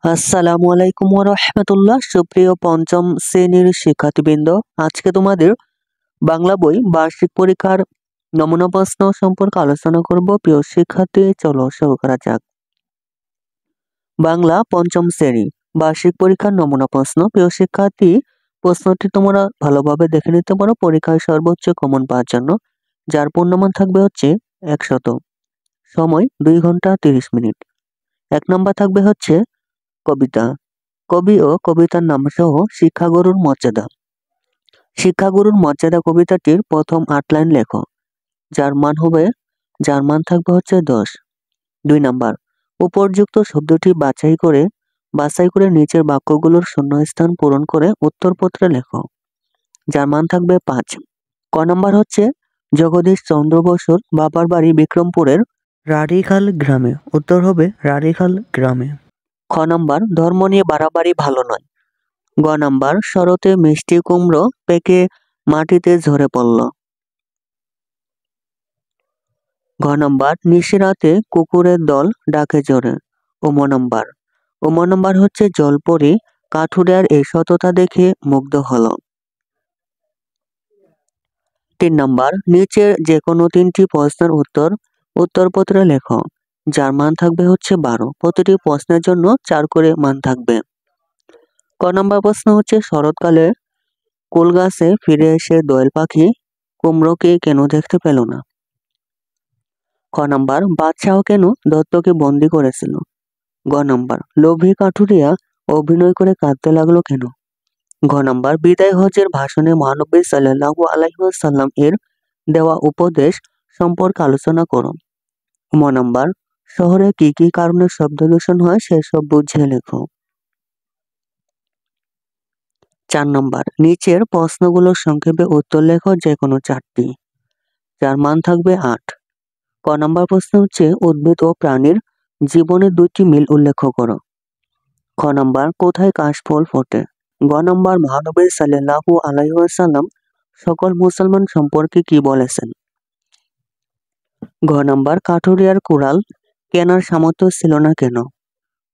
আসসালামু আলাইকুম ওয়া রাহমাতুল্লাহ। সুপ্রিয় পঞ্চম শ্রেণীর শিক্ষার্থীবৃন্দ, আজকে তোমাদের বাংলা বই বার্ষিক পরীক্ষার নমুনা প্রশ্ন সম্পর্কে আলোচনা করব। প্রিয় শিক্ষার্থী, চলো শুরু করা যাক। বাংলা পঞ্চম শ্রেণী বার্ষিক পরীক্ষার নমুনা প্রশ্ন। প্রিয় শিক্ষার্থী, প্রশ্নটি তোমরা ভালোভাবে দেখে নিতে পারো পরীক্ষায় সর্বোচ্চ কমন পাওয়ার জন্য, যার পূর্ণমান থাকবে হচ্ছে 100। সময় 2 ঘন্টা 30 মিনিট। 1 নম্বর থাকবে হচ্ছে কবিতা। কবি ও কবিতার নাম সহ শিক্ষাগুরুর মর্যাদা। শিক্ষাগুরুর মর্যাদা কবিতাটির প্রথম 8 লাইন লেখো, যার মান থাকবে হচ্ছে 10। 2 নাম্বার, উপর্যুক্ত শব্দটি বাছাই করে নিচের বাক্যগুলোর শূন্যস্থান পূরণ করে উত্তরপত্রে লেখো, যার মান থাকবে 5। ক নাম্বার হচ্ছে জগদীশ চন্দ্র বসুর বাবার বাড়ি বিক্রমপুরের রাড়ীখাল গ্রামে। উত্তর হবে রাড়ীখাল গ্রামে। খ নাম্বার, ধর্ম নিয়ে বাড়াবাড়ি ভালো নয়। গ নাম্বার, শরতে মিষ্টি কুমড়ো পেকে মাটিতে ঝরে পড়ল। ঘ নাম্বার, নিশিরাতে কুকুরের দল ডাকে জোরে। ওম নাম্বার হচ্ছে জলপরি কাঠুরিয়ার এই সততা দেখে মুগ্ধ হলো। 3 নাম্বার, নিচের যে কোনো 3টি প্রশ্নের উত্তরপত্রে লেখো, যার মান থাকবে হচ্ছে 12। প্রতিটি প্রশ্নের জন্য 4 করে মান থাকবে। ক নাম্বার প্রশ্ন হচ্ছে শরৎকালে কুল গাছে ফিরে এসে দোয়েল পাখি কুমড়োকে কেন দেখতে পেল না। খ নাম্বার, বাদশাহ কেন দত্তকে বন্দি করেছিল। গ নাম্বার, লোভী কাঠুরিয়া অভিনয় করে কাঁদতে লাগলো কেন। ঘ নাম্বার, বিদায় হজের ভাষণে মহানবী সাল্লাল্লাহু আলাইহি ওয়াসাল্লাম এর দেওয়া উপদেশ সম্পর্কে আলোচনা করো। ম নাম্বার, শহরে কি কি কারণে শব্দ দূষণ হয় সেসব বুঝিয়ে লেখো। 4 নাম্বার, নিচের প্রশ্নগুলোর সংক্ষেপে উত্তর লেখো যে কোনো 4টি, যার মান থাকবে 8। ক নাম্বার প্রশ্ন হচ্ছে উদ্ভিদ ও প্রাণীর জীবনে 2টি মিল উল্লেখ করো। খ নাম্বার, কোথায় কাশফুল ফোটে। গ নাম্বার, মহানবী সাল্লাল্লাহু আলাইহি ওয়াসাল্লাম সকল মুসলমান সম্পর্কে কি বলেছেন। ঘ নাম্বার, কাঠুরিয়ার কুড়াল কেনার সামর্থ্য ছিল না কেন।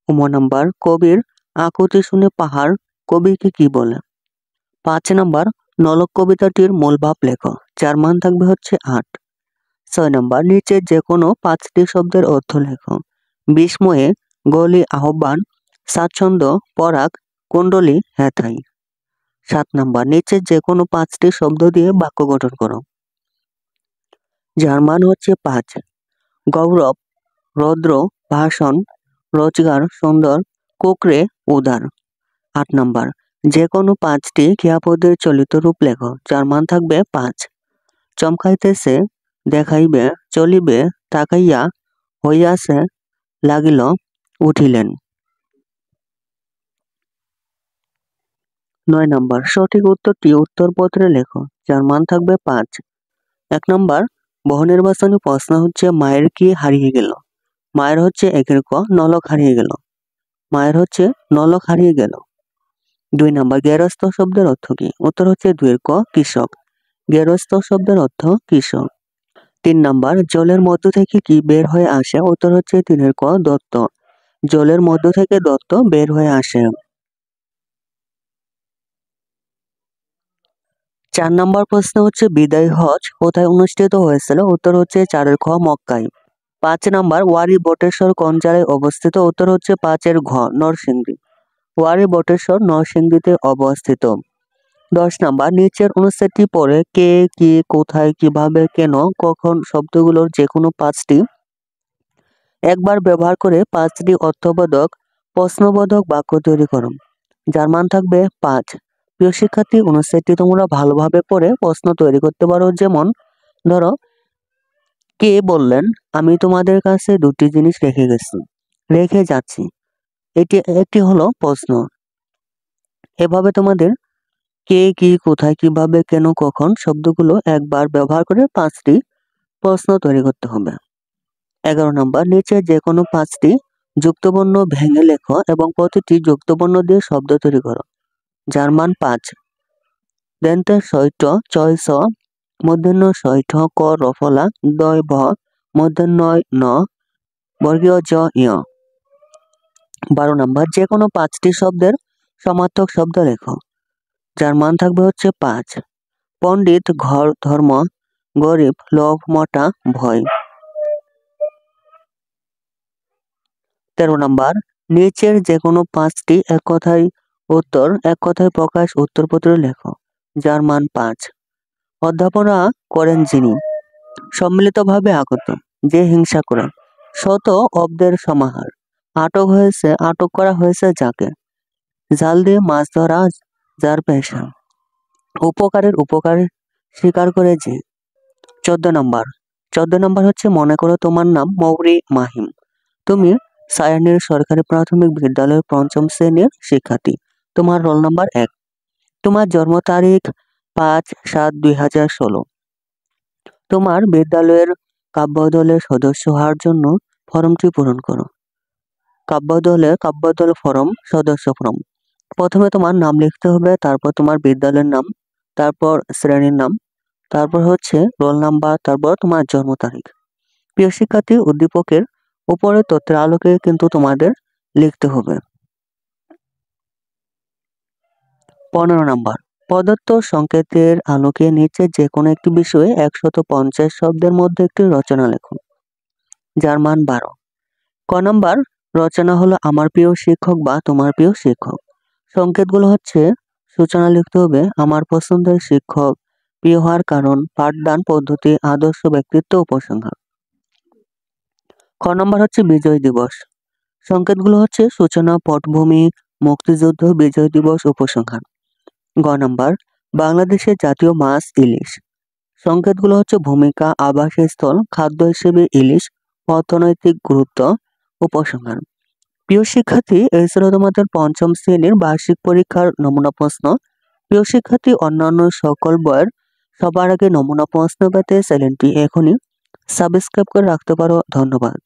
ম নাম্বার, কবির আকুতি শুনে পাহাড় কবিকে কি বলে। 5 নাম্বার, নলক কবিতাটির মূল ভাব লেখো, যার মান থাকবে হচ্ছে 8। 6 নাম্বার, নিচের যে কোনো 5টি শব্দের অর্থ লেখো। বিস্ময়ে, গলি, আহ্বান, স্বাচ্ছন্দ্য, পরাগ, কুণ্ডলী, হেথাই। 7 নাম্বার, নিচের যে কোনো 5টি শব্দ দিয়ে বাক্য গঠন করো, যার মান হচ্ছে 5। গৌরব, রৌদ্র, ভাষণ, রোজগার, সুন্দর, কুকরে, উদার। 8 নাম্বার, যে কোনো 5টি ক্রিয়াপদের চলিত রূপ লেখো, যার মান থাকবে 5। চমকাইতেছে, দেখাইবে, চলিবে, তাকাইয়া, হইয়াছে, লাগিল, উঠিলেন। 9 নাম্বার, সঠিক উত্তরটি উত্তরপত্রে লেখো, যার মান থাকবে 5। 1 নাম্বার, বহুনির্বাচনী প্রশ্ন হচ্ছে মায়ের কি হারিয়ে গেল। মায়ের হচ্ছে 1 ক নলক হারিয়ে গেল। মায়ের হচ্ছে নলক হারিয়ে গেল। 2 নাম্বার, গেরস্থ শব্দের অর্থ কি। উত্তর হচ্ছে 2 ক কৃষক। গেরস্থ শব্দের অর্থ কৃষক। 3 নাম্বার, জলের মধ্য থেকে কি বের হয়ে আসে। উত্তর হচ্ছে 3 ক দত্ত। জলের মধ্য থেকে দত্ত বের হয়ে আসে। 4 নাম্বার প্রশ্ন হচ্ছে বিদায় হজ কোথায় অনুষ্ঠিত হয়েছিল। উত্তর হচ্ছে 4 খ মক্কায়। 5 নাম্বার, ওয়ারী বটেশ্বর কোন জেলায় অবস্থিত। উত্তর হচ্ছে 5 ঘ নরসিংদী। ওয়ারী বটেশ্বর নরসিংদীতে অবস্থিত। 10 নাম্বার, নিচের অনুচ্ছেদটি পড়ে কে, কি, কোথায়, কিভাবে, কেন, কখন শব্দগুলোর যে কোনো 5টি একবার ব্যবহার করে 5টি অর্থবোধক প্রশ্নবোধক বাক্য তৈরি করো, যার মান থাকবে 5। প্রিয় শিক্ষার্থী, অনুচ্ছেদটি তোমরা ভালোভাবে পড়ে প্রশ্ন তৈরি করতে পারো। যেমন ধরো, কে বললেন আমি তোমাদের কাছে 2টি জিনিস রেখে যাচ্ছি। একটি হলো প্রশ্ন। এভাবে তোমাদের কে, কি, কোথায়, কিভাবে, কেন, কখন শব্দগুলো একবার ব্যবহার করে 5টি প্রশ্ন তৈরি করতে হবে। 11 নম্বর, নিচে যে কোনো 5টি যুক্তবর্ণ ভেঙে লেখো এবং প্রতিটি যুক্তবর্ণ দিয়ে শব্দ তৈরি করো, যার মান 5। দেন্তে সৈট চয় স মূর্ধন্য সৈঠ ক রফলা দয় ভ মূর্ধন্য ন বর্গীয় জ ইয়। 12 নাম্বার, যে কোনো 5টি শব্দের সমার্থক শব্দ লেখো, যার মান থাকবে হচ্ছে 5। পণ্ডিত, ঘর, ধর্ম, গরিব, লোভ, মোটা, ভয়। 13 নাম্বার, নিচের যে কোনো 5টি এক কথায় প্রকাশ উত্তরপত্র লেখো, যার মান 5। অধ্যাপনা করেন যিনি, সম্মিলিতভাবে আগত, যে হিংসা করে, শত অব্দের সমাহার, আটক করা হয়েছে যাকে, জাল দিয়ে মাছ ধরা যার পেশা, উপকার স্বীকার করে যে। 14 নাম্বার হচ্ছে, মনে করো তোমার নাম মৌরি মাহিম, তুমি সায়ানের সরকারি প্রাথমিক বিদ্যালয়ের 5ম শ্রেণীর শিক্ষার্থী, তোমার রোল নাম্বার 1, তোমার জন্ম তারিখ 5/7/2016, তোমার বিদ্যালয়ের কাব্য দলের সদস্য হওয়ার জন্য ফর্মটি পূরণ করো। কাব্যদল ফর্ম, সদস্য ফর্ম। প্রথমে তোমার নাম লিখতে হবে, তারপর তোমার বিদ্যালয়ের নাম, তারপর শ্রেণীর নাম, তারপর হচ্ছে রোল নাম্বার, তারপর তোমার জন্ম তারিখ। প্রিয় শিক্ষার্থী, উদ্দীপকের উপরে তথ্যের আলোকে কিন্তু তোমাদের লিখতে হবে। 15 নাম্বার, প্রদত্ত সংকেতের আলোকে নিচে যে কোনো একটি বিষয়ে 150 শব্দের মধ্যে একটি রচনা লেখো, যার মান 12। ক নাম্বার, রচনা হলো আমার প্রিয় শিক্ষক বা তোমার প্রিয় শিক্ষক। সংকেতগুলো হচ্ছে, সূচনা লিখতে হবে আমার পছন্দের শিক্ষক, প্রিয় হওয়ার কারণ, পাঠদান পদ্ধতি, আদর্শ ব্যক্তিত্ব, উপসংহার। খ নাম্বার হচ্ছে বিজয় দিবস। সংকেতগুলো হচ্ছে সূচনা, পটভূমি, মুক্তিযুদ্ধ, বিজয় দিবস, উপসংহার। গ নাম্বার, বাংলাদেশের জাতীয় মাছ ইলিশ। সংকেতগুলো হচ্ছে ভূমিকা, আবাসস্থল, খাদ্য হিসেবে ইলিশ, অর্থনৈতিক গুরুত্ব, উপসংহার। প্রিয় শিক্ষার্থী, এই ছিল তোমাদের 5ম শ্রেণীর বার্ষিক পরীক্ষার নমুনা প্রশ্ন। প্রিয় শিক্ষার্থী, অন্যান্য সকল বইয়ের সবার আগে নমুনা প্রশ্ন পেতে চ্যানেলটি এখনই সাবস্ক্রাইব করে রাখতে পারো। ধন্যবাদ।